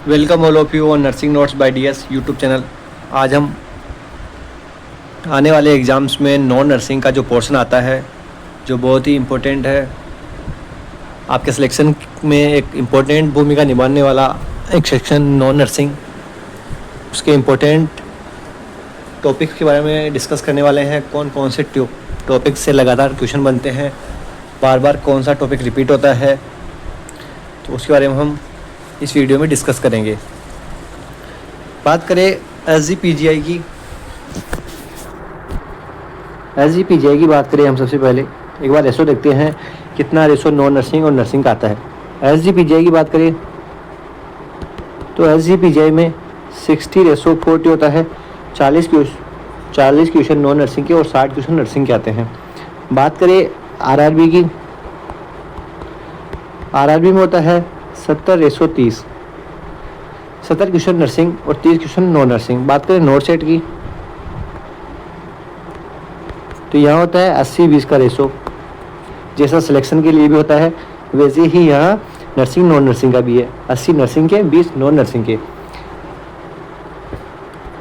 Welcome all of you on nursing notes by DS YouTube channel. आज हम आने वाले एग्ज़ाम्स में नॉन नर्सिंग का जो पोर्शन आता है जो बहुत ही इम्पोर्टेंट है, आपके सिलेक्शन में एक इम्पोर्टेंट भूमिका निभाने वाला एक सेक्शन नॉन नर्सिंग, उसके इम्पोर्टेंट टॉपिक्स के बारे में डिस्कस करने वाले हैं। कौन कौन से टॉपिक से लगातार क्वेश्चन बनते हैं, बार बार कौन सा टॉपिक रिपीट होता है, तो उसके बारे में हम इस वीडियो में डिस्कस करेंगे। बात करें एसजीपीजीआई की बात करें हम सबसे पहले एक बार रेशो देखते हैं, कितना रेशो नॉन नर्सिंग और नर्सिंग का आता है। एसजीपीजीआई की बात करें तो एसजीपीजीआई में 60:40 होता है। 40 क्वेश्चन नॉन नर्सिंग के और 60 क्वेश्चन नर्सिंग के आते हैं। बात करें आरआरबी की, आरआरबी में होता है 70:30, 70 क्वेश्चन नर्सिंग और 30 क्वेश्चन नॉन नर्सिंग। बात करें नॉट सेट की तो यहाँ होता है 80-20 का रेशो। जैसा सिलेक्शन के लिए भी होता है वैसे ही यहाँ नर्सिंग नॉन नर्सिंग का भी है, 80 नर्सिंग के 20 नॉन नर्सिंग के।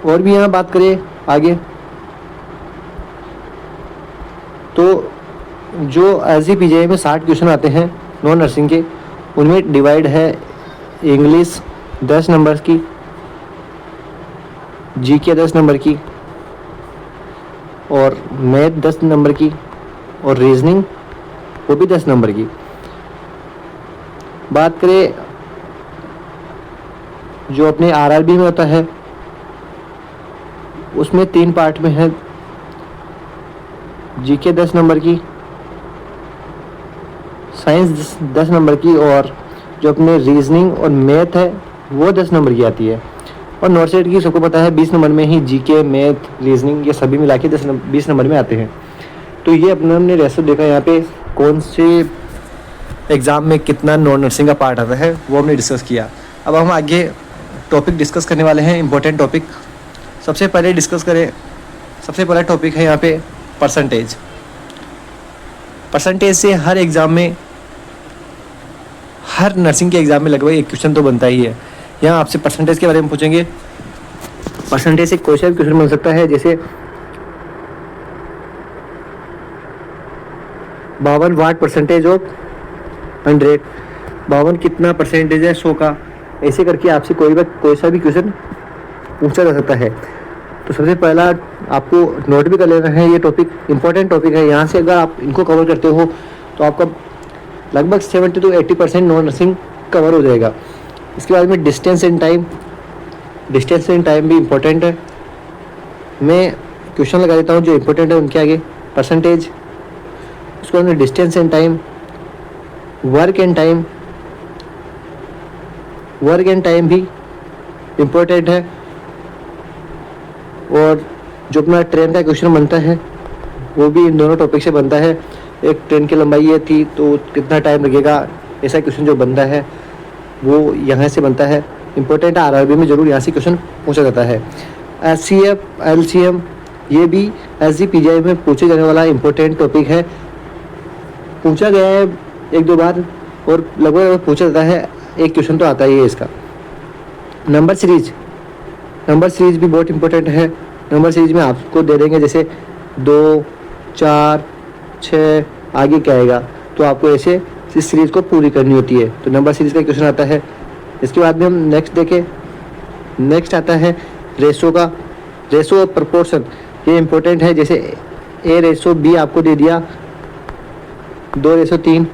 और भी यहाँ बात करें आगे तो जो एसजीपीजीआई में 60 क्वेश्चन आते हैं नॉन नर्सिंग के, उनमें डिवाइड है इंग्लिश 10 नंबर की, जीके 10 नंबर की, और मैथ 10 नंबर की, और रीजनिंग वो भी 10 नंबर की। बात करें जो अपने आरआरबी में होता है उसमें 3 पार्ट में है, जीके 10 नंबर की, साइंस 10 नंबर की, और जो अपने रीजनिंग और मैथ है वो 10 नंबर की आती है। और नॉट सेट की सबको पता है 20 नंबर में ही जीके मैथ रीजनिंग ये सभी मिला के 20 नंबर में आते हैं। तो ये अपना हमने रेशो देखा, यहाँ पे कौन से एग्ज़ाम में कितना नॉन नर्सिंग का पार्ट आता है वो हमने डिस्कस किया। अब हम आगे टॉपिक डिस्कस करने वाले हैं, इंपॉर्टेंट टॉपिक। सबसे पहला टॉपिक है यहाँ पे परसेंटेज। परसेंटेज से हर एग्ज़ाम में, हर नर्सिंग के एग्ज़ाम में लगभग एक क्वेश्चन तो बनता ही है। यहाँ आपसे परसेंटेज के बारे में पूछेंगे। परसेंटेज से कोई सा भी क्वेश्चन बन सकता है, जैसे 52 वाट परसेंटेज ऑफ 100, 52 कितना परसेंटेज है 100 का, ऐसे करके आपसे कोई सा भी क्वेश्चन पूछा जा सकता है। तो सबसे पहला आपको नोट भी कर लेना है, ये टॉपिक इंपॉर्टेंट टॉपिक है। यहाँ से अगर आप इनको कवर करते हो तो आपका लगभग 70 to 80% नॉन नर्सिंग कवर हो जाएगा। इसके बाद में डिस्टेंस एंड टाइम भी इम्पोर्टेंट है। मैं क्वेश्चन लगा देता हूँ जो इम्पोर्टेंट है उनके आगे। परसेंटेज, उसके बाद में distance and time, work and time भी इम्पोर्टेंट है। और जो अपना ट्रेन का क्वेश्चन बनता है वो भी इन दोनों टॉपिक से बनता है। एक ट्रेन की लंबाई ये थी तो कितना टाइम लगेगा, ऐसा क्वेश्चन जो बनता है वो यहाँ से बनता है। इम्पोर्टेंट है, आरआरबी में जरूर यहाँ से क्वेश्चन पूछा जाता है। एचसीएफ, एलसीएम ये भी एसजीपीजीआई में पूछे जाने वाला इम्पोर्टेंट टॉपिक है। पूछा गया है 1-2 बार और लगभग पूछा जाता है, एक क्वेश्चन तो आता ही है इसका। नंबर सीरीज भी बहुत इंपॉर्टेंट है। नंबर सीरीज में आपको दे देंगे जैसे 2, 4, 6 आगे क्या आएगा, तो आपको ऐसे इस सीरीज को पूरी करनी होती है। तो नंबर सीरीज का क्वेश्चन आता है। इसके बाद में हम नेक्स्ट देखें, नेक्स्ट आता है रेशो का। रेशो और प्रपोर्शन ये इंपॉर्टेंट है। जैसे A:B आपको दे दिया 2:3,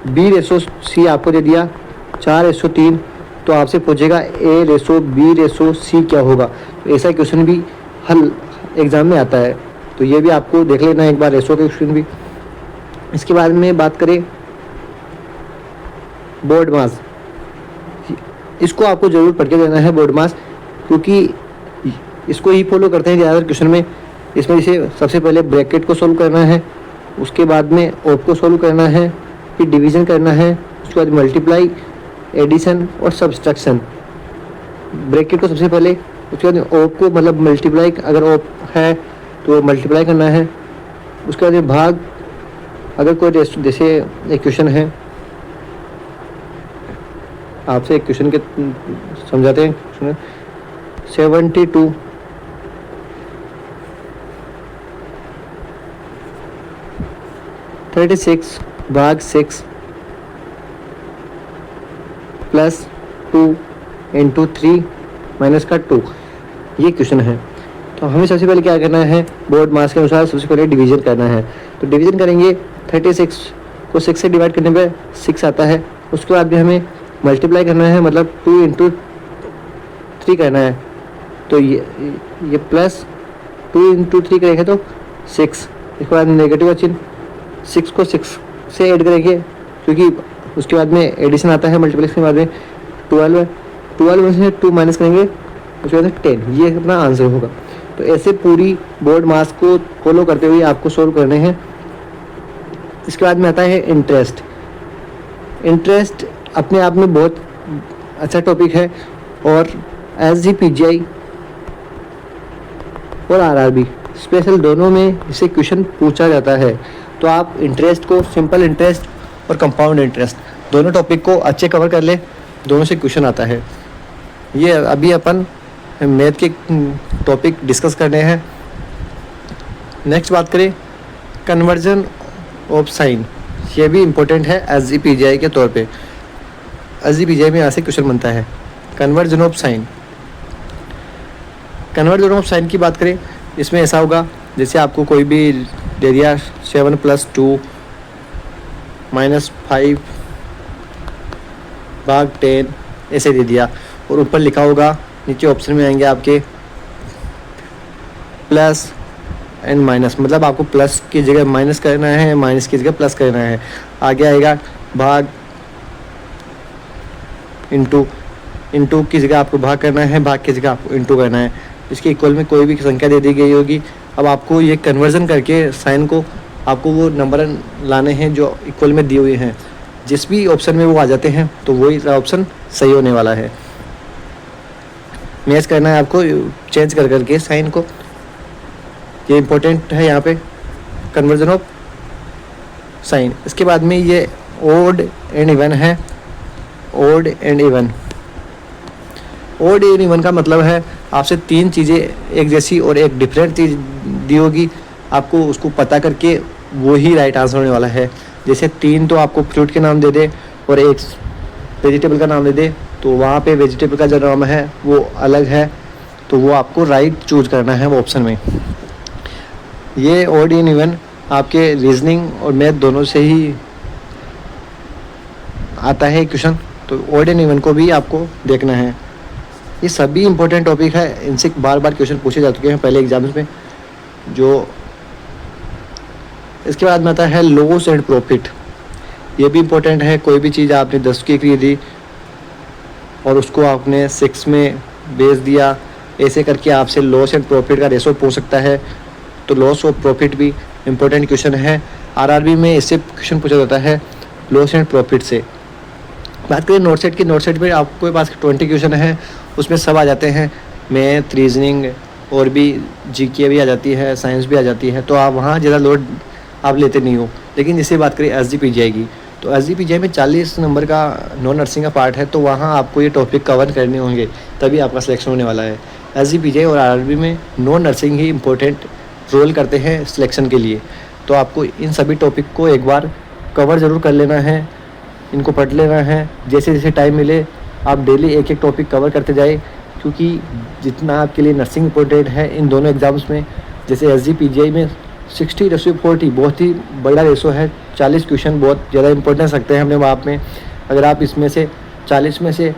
B:C आपको दे दिया 4:3, तो आपसे पूछेगा A:B:C क्या होगा। तो ऐसा क्वेश्चन भी हल एग्ज़ाम में आता है, तो ये भी आपको देख लेना एक बार, रेशो का क्वेश्चन भी। इसके बाद में बात करें बोर्ड मास, इसको आपको ज़रूर पढ़ के देना है बोर्ड मास, क्योंकि इसको ही फॉलो करते हैं ज़्यादातर क्वेश्चन में। इसमें जैसे सबसे पहले ब्रैकेट को सोल्व करना है, उसके बाद में ऑफ को सोल्व करना है, फिर डिवीज़न करना है, उसके बाद मल्टीप्लाई, एडिशन और सब्सट्रैक्शन। ब्रैकेट को सबसे पहले, उसके बाद ऑफ को मतलब मल्टीप्लाई, अगर ऑफ है तो मल्टीप्लाई करना है। उसके बाद भाग, अगर कोई जैसे एक क्वेश्चन है आपसे एक क्वेश्चन के समझाते हैं। 72 36 भाग 6 प्लस 2 इंटू 3 माइनस का 2, ये क्वेश्चन है। तो हमें सबसे पहले क्या करना है, बोर्ड मास के अनुसार सबसे पहले डिवीजन करना है। तो डिवीजन करेंगे, 36 को 6 से डिवाइड करने पे 6 आता है। उसके बाद भी हमें मल्टीप्लाई करना है, मतलब 2 इंटू 3 करना है। तो ये प्लस 2 इंटू 3 करेंगे तो 6, इसके बाद नेगेटिव का चिन्ह, 6 को 6 से ऐड करेंगे क्योंकि उसके बाद में एडिशन आता है, मल्टीप्लिकेशन के बाद में 12 में से 2 माइनस करेंगे, उसके बाद 10, ये अपना आंसर होगा। तो ऐसे पूरी बोर्ड मास को फॉलो करते हुए आपको सोल्व करने हैं। इसके बाद में आता है इंटरेस्ट। इंटरेस्ट अपने आप में बहुत अच्छा टॉपिक है और SGPGI और RRB स्पेशल दोनों में इसे क्वेश्चन पूछा जाता है। तो आप इंटरेस्ट को, सिंपल इंटरेस्ट और कंपाउंड इंटरेस्ट, दोनों टॉपिक को अच्छे कवर कर ले, दोनों से क्वेश्चन आता है। ये अभी अपन मैथ के टॉपिक डिस्कस करने हैं। नेक्स्ट बात करें कन्वर्जन ऑफ साइन, ये भी इम्पोर्टेंट है SGPGI के तौर पे। SGPGI में यहाँ से क्वेश्चन बनता है conversion of sine. Conversion of sine की बात करें, इसमें ऐसा होगा जैसे आपको कोई भी दे दिया 7 + 2 -5 भाग 10 ऐसे दे दिया, और ऊपर लिखा होगा, नीचे ऑप्शन में आएंगे आपके प्लस एंड माइनस, मतलब आपको प्लस की जगह माइनस करना है, माइनस की जगह प्लस करना है। आगे आएगा भाग इंटू की जगह आपको भाग करना है, भाग की जगह आपको इंटू करना है। इसके इक्वल में कोई भी संख्या दे दी गई होगी। अब आपको ये कन्वर्जन करके साइन को आपको वो नंबर लाने हैं जो इक्वल में दिए हुए हैं। जिस भी ऑप्शन में वो आ जाते हैं तो वही ऑप्शन सही होने वाला है। मैच करना है आपको चेंज कर करके साइन को, ये इम्पोर्टेंट है यहाँ पे कन्वर्जन ऑफ साइन। इसके बाद में ये ओड एंड इवन है। Odd and even, odd and even का मतलब है आपसे 3 चीज़ें एक जैसी और एक डिफरेंट चीज़ दी होगी, आपको उसको पता करके वो ही राइट आंसर होने वाला है। जैसे 3 तो आपको फ्रूट के नाम दे दे और एक वेजिटेबल का नाम दे दे, तो वहाँ पे वेजिटेबल का जो नाम है वो अलग है, तो वो आपको राइट चूज करना है वो ऑप्शन में। ये ओड एंड इवन आपके रीजनिंग और मैथ दोनों से ही आता है क्वेश्चन, तो ओड एंड इवन को भी आपको देखना है। ये सभी इंपॉर्टेंट टॉपिक है, इनसे बार बार क्वेश्चन पूछे जा चुके हैं पहले एग्जाम्स में। जो इसके बाद में आता है लॉस एंड प्रॉफिट, ये भी इम्पोर्टेंट है। कोई भी चीज़ आपने 10 की खरीदी और उसको आपने 6 में बेच दिया, ऐसे करके आपसे लॉस एंड प्रॉफिट का रेशो पूछ सकता है। तो लॉस और प्रॉफिट भी इम्पोर्टेंट क्वेश्चन है। RRB में इससे क्वेश्चन पूछा जाता है लॉस एंड प्रॉफिट से। बात करें नोट सेट की, नोट सेट में आपके पास 20 क्वेश्चन है, उसमें सब आ जाते हैं, मैथ, रीजनिंग और भी GK भी आ जाती है, साइंस भी आ जाती है। तो आप वहाँ ज़्यादा लोड आप लेते नहीं हो। लेकिन जैसे बात करें SGPGI की, तो SGPGI में 40 नंबर का नॉन नर्सिंग का पार्ट है, तो वहाँ आपको ये टॉपिक कवर करने होंगे, तभी आपका सिलेक्शन होने वाला है। SGPGI और RRB में नॉन नर्सिंग ही इम्पोर्टेंट रोल करते हैं सिलेक्शन के लिए। तो आपको इन सभी टॉपिक को एक बार कवर ज़रूर कर लेना है, इनको पढ़ लेना है। जैसे जैसे टाइम मिले आप डेली एक एक टॉपिक कवर करते जाए, क्योंकि जितना आपके लिए नर्सिंग इम्पोर्टेंट है इन दोनों एग्ज़ाम्स में, जैसे SGPGI में 60:40 बहुत ही बड़ा रेशो है। 40 क्वेश्चन बहुत ज़्यादा इंपॉर्टेंस रखते हैं अपने आप में। अगर आप इसमें से 40 में से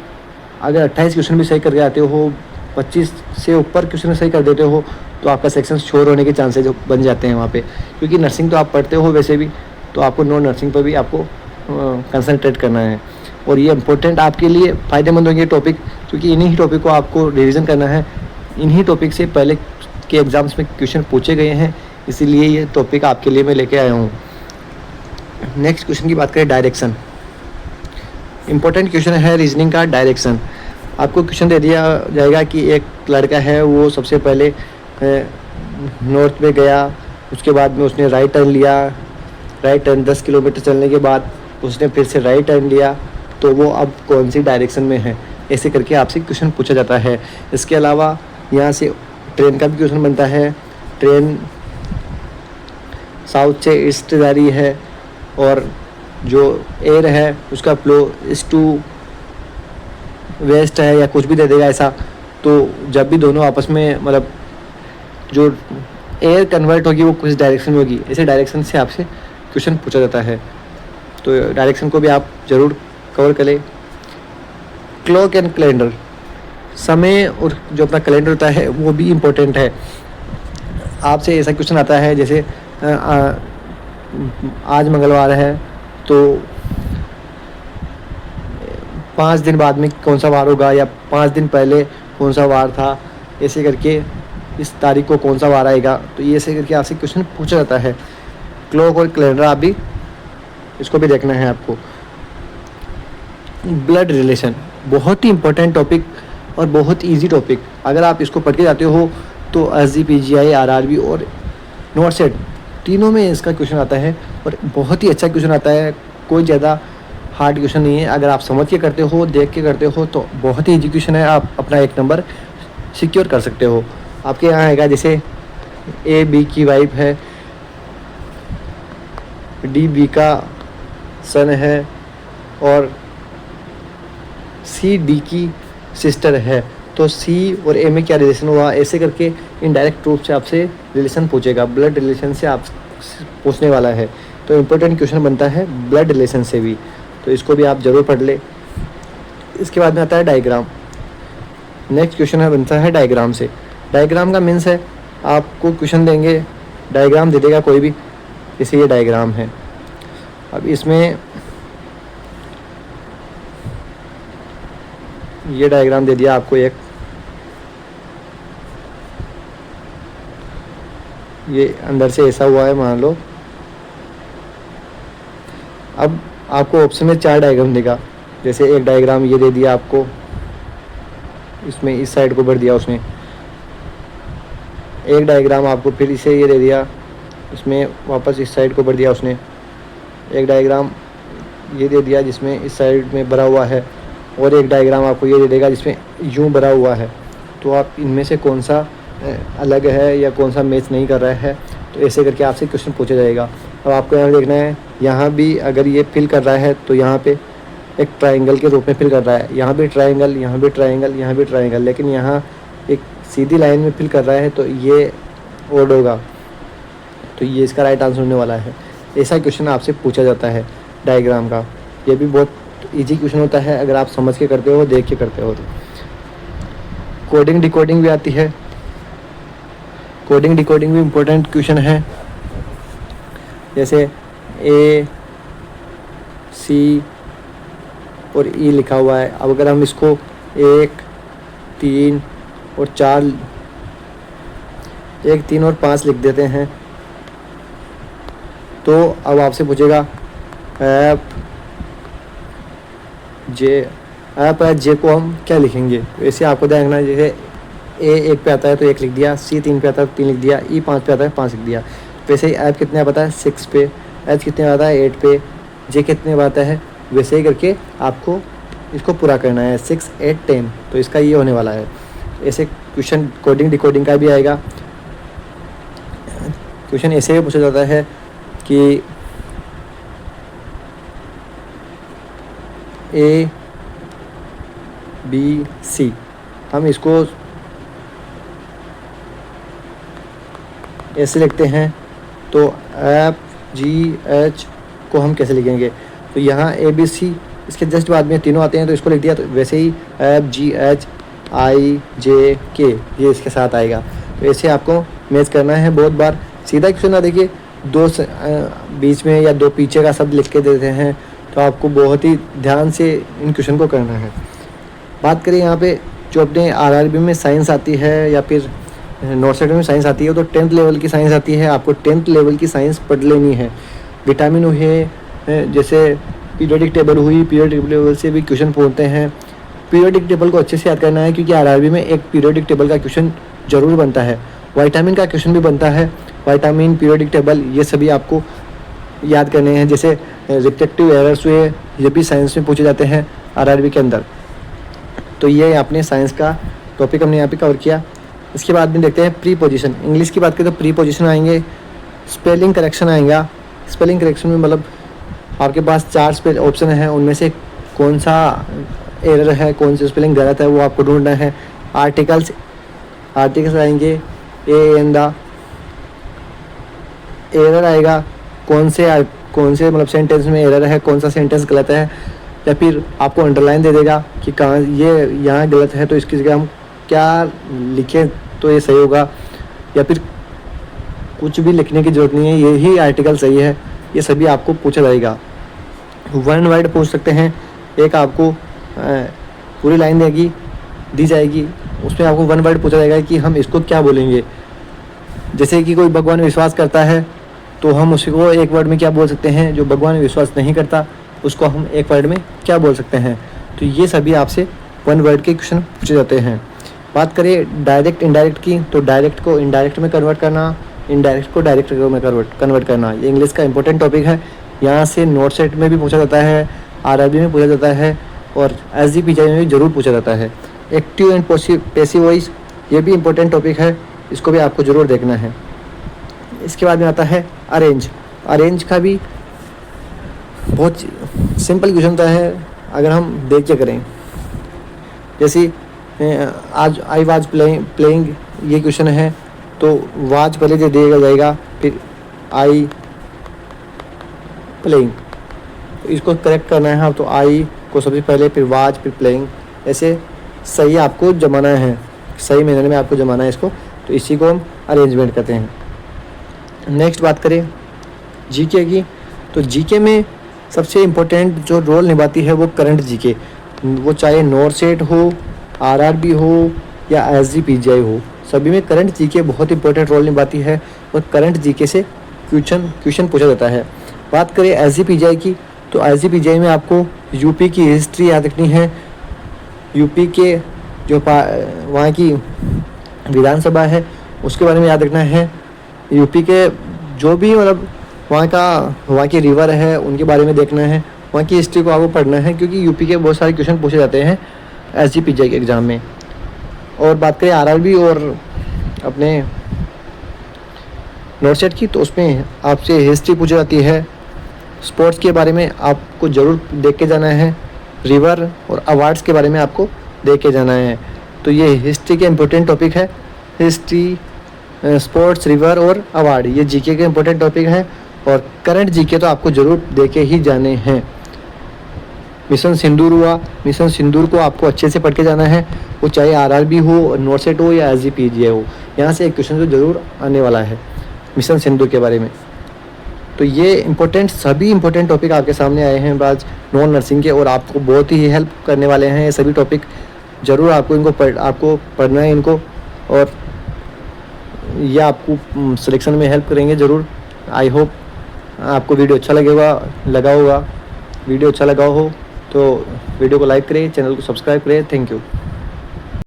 अगर 28 क्वेश्चन भी सही करके आते हो, 25 से ऊपर क्वेश्चन सही कर देते हो, तो आपका सेक्शन श्योर होने के चांसेज बन जाते हैं वहाँ पे। क्योंकि नर्सिंग तो आप पढ़ते हो वैसे भी, तो आपको नॉन नर्सिंग पर भी आपको कंसंट्रेट करना है। और ये इम्पोर्टेंट आपके लिए फ़ायदेमंद होंगे टॉपिक, क्योंकि इन्हीं टॉपिक को आपको रिवीजन करना है। इन्हीं टॉपिक से पहले के एग्ज़ाम्स में क्वेश्चन पूछे गए हैं, इसीलिए ये टॉपिक आपके लिए मैं लेके आया हूँ। नेक्स्ट क्वेश्चन की बात करें, डायरेक्शन। इम्पोर्टेंट क्वेश्चन है रीजनिंग का डायरेक्शन। आपको क्वेश्चन दे दिया जाएगा कि एक लड़का है, वो सबसे पहले नॉर्थ में गया, उसके बाद में उसने राइट टर्न लिया। राइट टर्न 10 किलोमीटर चलने के बाद उसने फिर से राइट टर्न लिया, तो वो अब कौन सी डायरेक्शन में है, ऐसे करके आपसे क्वेश्चन पूछा जाता है। इसके अलावा यहाँ से ट्रेन का भी क्वेश्चन बनता है। ट्रेन साउथ से ईस्ट जा रही है और जो एयर है उसका फ्लो ईस्ट टू वेस्ट है या कुछ भी दे देगा ऐसा। तो जब भी दोनों आपस में मतलब जो एयर कन्वर्ट होगी वो कुछ डायरेक्शन में होगी, ऐसे डायरेक्शन से आपसे क्वेश्चन पूछा जाता है। तो डायरेक्शन को भी आप ज़रूर कवर करें। क्लॉक एंड कैलेंडर, समय और जो अपना कैलेंडर होता है वो भी इम्पोर्टेंट है। आपसे ऐसा क्वेश्चन आता है जैसे आज मंगलवार है तो 5 दिन बाद में कौन सा वार होगा या 5 दिन पहले कौन सा वार था, ऐसे करके इस तारीख को कौन सा वार आएगा। तो ये ऐसे करके आपसे क्वेश्चन पूछा जाता है। क्लॉक और कैलेंडर आप भी इसको भी देखना है आपको। ब्लड रिलेशन बहुत ही इंपॉर्टेंट टॉपिक और बहुत इजी टॉपिक। अगर आप इसको पढ़ के जाते हो तो SGPGI, RRB और नॉट सेट तीनों में इसका क्वेश्चन आता है और बहुत ही अच्छा क्वेश्चन आता है। कोई ज़्यादा हार्ड क्वेश्चन नहीं है। अगर आप समझ के करते हो, देख के करते हो तो बहुत ही इजी क्वेश्चन है। आप अपना 1 नंबर सिक्योर कर सकते हो। आपके यहाँ आएगा जैसे AB की वाइफ है, DB का सन है और CD की सिस्टर है। तो C और A में क्या रिलेशन हुआ, ऐसे करके इनडायरेक्ट रूप से आपसे रिलेशन पूछेगा। ब्लड रिलेशन से आप पूछने वाला है। तो इम्पोर्टेंट क्वेश्चन बनता है ब्लड रिलेशन से भी, तो इसको भी आप ज़रूर पढ़ ले। इसके बाद में आता है डायग्राम। नेक्स्ट क्वेश्चन है बनता है डायग्राम से। डायग्राम का मीन्स है आपको क्वेश्चन देंगे, डायग्राम दे देगा कोई भी, जैसे ये डायग्राम है। अब इसमें ये डायग्राम दे दिया आपको एक, ये अंदर से ऐसा हुआ है मान लो। अब आपको ऑप्शन में 4 डायग्राम देगा। जैसे एक डायग्राम ये दे दिया आपको, इसमें इस साइड को भर दिया उसने। एक डायग्राम आपको फिर इसे ये दे दिया, इसमें वापस इस साइड को भर दिया उसने। एक डायग्राम ये दे दिया जिसमें इस साइड में भरा हुआ है और एक डायग्राम आपको ये दे देगा जिसमें यूं भरा हुआ है। तो आप इनमें से कौन सा अलग है या कौन सा मैच नहीं कर रहा है, तो ऐसे करके आपसे क्वेश्चन पूछा जाएगा। अब आपको यहाँ देखना है, यहाँ भी अगर ये फिल कर रहा है तो यहाँ पे एक ट्रायंगल के रूप में फिल कर रहा है। यहाँ भी ट्रायंगल, यहाँ भी ट्रायंगल, यहाँ भी ट्रायंगल, लेकिन यहाँ एक सीधी लाइन में फिल कर रहा है तो ये ओड होगा। तो ये इसका राइट आंसर होने वाला है। ऐसा क्वेश्चन आपसे पूछा जाता है डायग्राम का। ये भी बहुत इजी क्वेश्चन होता है अगर आप समझ के करते हो, देख के करते हो तो। कोडिंग डिकोडिंग भी आती है। कोडिंग डिकोडिंग भी इम्पोर्टेंट क्वेश्चन है। जैसे A, C और E लिखा हुआ है। अब अगर हम इसको 1, 3 और 4, 1, 3 और 5 लिख देते हैं तो अब आपसे पूछेगा ऐप जे को हम क्या लिखेंगे। वैसे आपको देखना है, जैसे A 1 पे आता है तो 1 लिख दिया, C 3 पे आता है तो 3 लिख दिया, E 5 पे आता है 5 लिख दिया। वैसे ही ऐप कितने आता है 6 पे, H कितने आता है 8 पे, J कितने आता है, वैसे ही करके आपको इसको पूरा करना है 6, 8, 10। तो इसका ये होने वाला है। ऐसे क्वेश्चन कोडिंग डिकोडिंग का भी आएगा। क्वेश्चन ऐसे भी पूछा जाता है कि A, B, C, हम इसको ऐसे लिखते हैं तो F, G, H को हम कैसे लिखेंगे। तो यहाँ A, B, C इसके जस्ट बाद में तीनों आते हैं तो इसको लिख दिया। तो वैसे ही F, G, H, I, J, K ये इसके साथ आएगा। तो ऐसे आपको मैच करना है बहुत बार। सीधा क्वेश्चन ना देखिए, 2 बीच में या 2 पीछे का शब्द लिख के देते हैं, तो आपको बहुत ही ध्यान से इन क्वेश्चन को करना है। बात करें यहाँ पे जो अपने RRB में साइंस आती है या फिर नॉर्थ साइड में साइंस आती है, तो 10th लेवल की साइंस आती है। आपको 10th लेवल की साइंस पढ़ लेनी है। विटामिन हुए, जैसे पीरियोडिक टेबल हुई, पीरियोडिक टेबल से भी क्वेश्चन पूछते हैं। पीरियोडिक टेबल को अच्छे से याद करना है क्योंकि RRB में एक पीरियोडिक टेबल का क्वेश्चन ज़रूर बनता है। विटामिन का क्वेश्चन भी बनता है। विटामिन, पीरियोडिक टेबल ये सभी आपको याद करने हैं। जैसे रिफ्लेक्टिव एरर्स हुए, ये भी साइंस में पूछे जाते हैं आरआरबी के अंदर। तो ये आपने साइंस का टॉपिक हमने यहाँ पे कवर किया। इसके बाद में देखते हैं प्री पोजीशन। इंग्लिश की बात करें तो प्री पोजीशन आएंगे, स्पेलिंग करेक्शन आएगा। स्पेलिंग करेक्शन में मतलब आपके पास 4 ऑप्शन हैं, उनमें से कौन सा एरर है, कौन सी स्पेलिंग गलत है, वो आपको ढूंढना है। आर्टिकल्स आएंगे, ए एन द एरर आएगा, कौन से मतलब सेंटेंस में एरर है, कौन सा सेंटेंस गलत है, या फिर आपको अंडरलाइन दे देगा कि कहाँ ये यहाँ गलत है, तो इसकी जगह हम क्या लिखें तो ये सही होगा, या फिर कुछ भी लिखने की ज़रूरत नहीं है, यही आर्टिकल सही है। ये सभी आपको पूछा जाएगा। वन वर्ड पूछ सकते हैं, एक आपको पूरी लाइन दी जाएगी, उसमें आपको वन वर्ड पूछा जाएगा कि हम इसको क्या बोलेंगे। जैसे कि कोई भगवान में विश्वास करता है तो हम उसको एक वर्ड में क्या बोल सकते हैं, जो भगवान में विश्वास नहीं करता उसको हम एक वर्ड में क्या बोल सकते हैं। तो ये सभी आपसे वन वर्ड के क्वेश्चन पूछे जाते हैं। बात करें डायरेक्ट इनडायरेक्ट की, तो डायरेक्ट को इनडायरेक्ट में कन्वर्ट करना, इनडायरेक्ट को डायरेक्ट में कन्वर्ट करना, ये इंग्लिश का इंपॉर्टेंट टॉपिक है। यहाँ से नोट सेट में भी पूछा जाता है, आरआरबी में पूछा जाता है, और एसजीपीजीआई में भी ज़रूर पूछा जाता है। एक्टिव एंड पैसिव वॉइस, ये भी इंपॉर्टेंट टॉपिक है, इसको भी आपको ज़रूर देखना है। इसके बाद में आता है अरेंज का भी बहुत सिंपल क्वेश्चन होता है अगर हम देख के करें। जैसे आज आई वाज प्लेइंग ये क्वेश्चन है, तो वाज पहले से दिया जाएगा, फिर आई प्लेइंग, तो इसको करेक्ट करना है। तो आई को सबसे पहले, फिर वाज, फिर प्लेइंग, ऐसे सही आपको जमाना है, सही मैनर में आपको जमाना है इसको। तो इसी को हम अरेंजमेंट कहते हैं। नेक्स्ट बात करें जीके की, तो जीके में सबसे इम्पोर्टेंट जो रोल निभाती है वो करंट जीके, वो चाहे नोट सेट हो, आरआरबी हो या एसजीपीजीआई हो, सभी में करंट जीके बहुत इंपॉर्टेंट रोल निभाती है और करंट जीके से क्वेश्चन पूछा जाता है। बात करें एसजीपीजीआई की, तो एसजीपीजीआई में आपको यूपी की हिस्ट्री याद रखनी है, यूपी के जो वहाँ की विधानसभा है उसके बारे में याद रखना है, यूपी के जो भी मतलब वहाँ की रिवर है उनके बारे में देखना है, वहाँ की हिस्ट्री को आपको पढ़ना है, क्योंकि यूपी के बहुत सारे क्वेश्चन पूछे जाते हैं एसजीपीजीआई के एग्ज़ाम में। और बात करें आरआरबी और अपने नोट सेट की, तो उसमें आपसे हिस्ट्री पूछी जाती है। स्पोर्ट्स के बारे में आपको ज़रूर देख के जाना है, रिवर और अवार्ड्स के बारे में आपको देख के जाना है। तो ये हिस्ट्री के इम्पोर्टेंट टॉपिक है, हिस्ट्री, स्पोर्ट्स, रिवर और अवार्ड, ये जीके के इम्पोर्टेंट टॉपिक हैं। और करंट जीके तो आपको ज़रूर देखे ही जाने हैं। मिशन सिंदूर हुआ, मिशन सिंदूर को आपको अच्छे से पढ़ के जाना है, वो चाहे आरआरबी हो, नोट सेट हो या एसजीपीजीआई हो, यहाँ से एक क्वेश्चन तो ज़रूर आने वाला है मिशन सिंदूर के बारे में। तो ये सभी इम्पोर्टेंट टॉपिक आपके सामने आए हैं आज नॉन नर्सिंग के, और आपको बहुत ही हेल्प करने वाले हैं ये सभी टॉपिक। ज़रूर आपको पढ़ना है इनको, और ये आपको सिलेक्शन में हेल्प करेंगे ज़रूर। आई होप आपको वीडियो अच्छा लगा होगा। वीडियो अच्छा लगा हो तो वीडियो को लाइक करें, चैनल को सब्सक्राइब करें। Thank you.